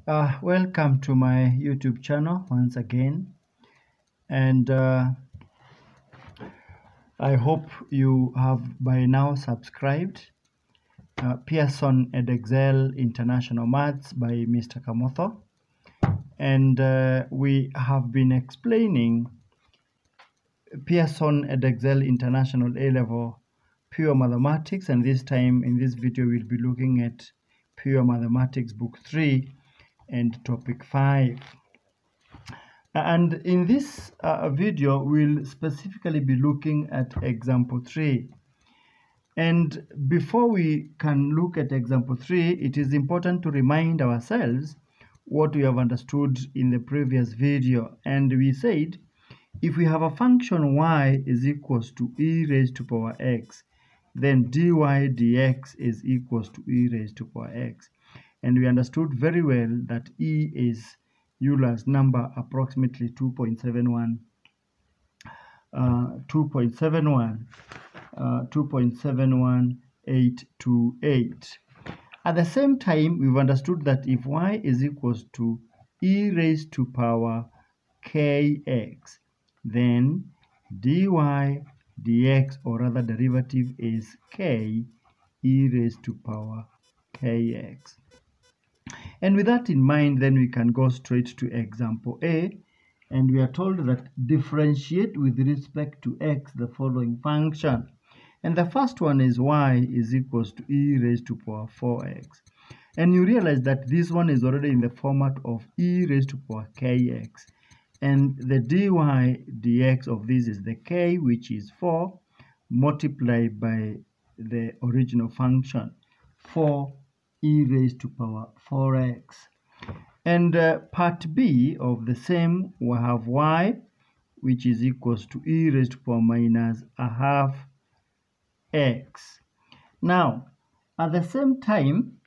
Welcome to my YouTube channel once again, and I hope you have by now subscribed. Pearson Edexcel International Maths by Mr. Kamotho, and we have been explaining Pearson Edexcel International A-Level Pure Mathematics, and this time in this video we'll be looking at Pure Mathematics Book 3 and Topic 5. And in this video, we'll specifically be looking at example 3. And before we can look at example 3, it is important to remind ourselves what we have understood in the previous video. And we said, if we have a function y is equals to e raised to power x, then dy dx is equals to e raised to power x. And we understood very well that e is Euler's number, approximately 2.71828. At the same time, we've understood that if y is equals to e raised to power kx, then dy dx, or rather derivative, is k e raised to power kx. And with that in mind, then we can go straight to example A, and we are told that differentiate with respect to x the following function. And the first one is y is equals to e raised to power 4x. And you realize that this one is already in the format of e raised to power kx. And the dy dx of this is the k, which is 4, multiplied by the original function, 4 e raised to power 4x. And part B of the same, we have y, which is equals to e raised to power minus a half x. Now, at the same time,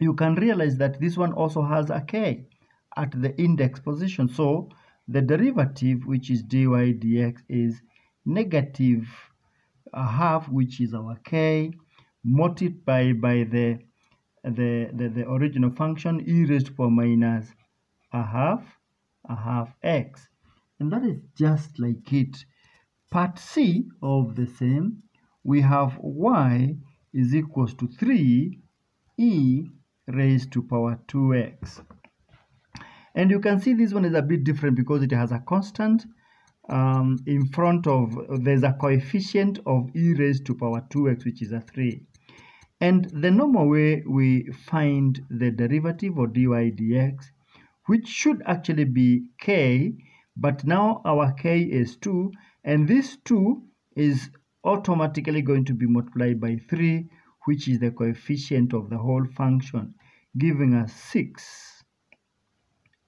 you can realize that this one also has a k at the index position. So the derivative, which is dy dx, is negative a half, which is our k, multiplied by the original function e raised to power minus a half x. And that is just like it. Part C of the same, we have y is equals to 3e raised to power 2x. And you can see this one is a bit different because it has a constant in front of, there's a coefficient of e raised to power 2x, which is a 3. And the normal way we find the derivative of dy dx, which should actually be k, but now our k is 2, and this 2 is automatically going to be multiplied by 3, which is the coefficient of the whole function, giving us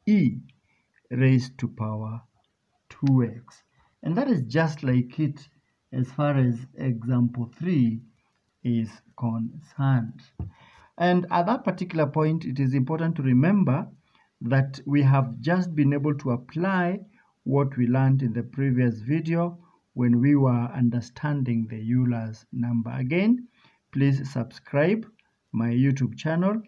6e raised to power 2x. And that is just like it as far as example 3 is concerned. And at that particular point, it is important to remember that we have just been able to apply what we learned in the previous video when we were understanding the Euler's number. Again, please subscribe my YouTube channel,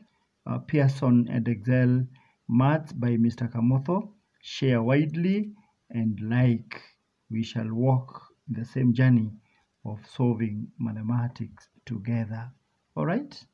Pearson Edexcel Maths by Mr. Kamotho. Share widely and like. We shall walk the same journey of solving mathematics together. All right?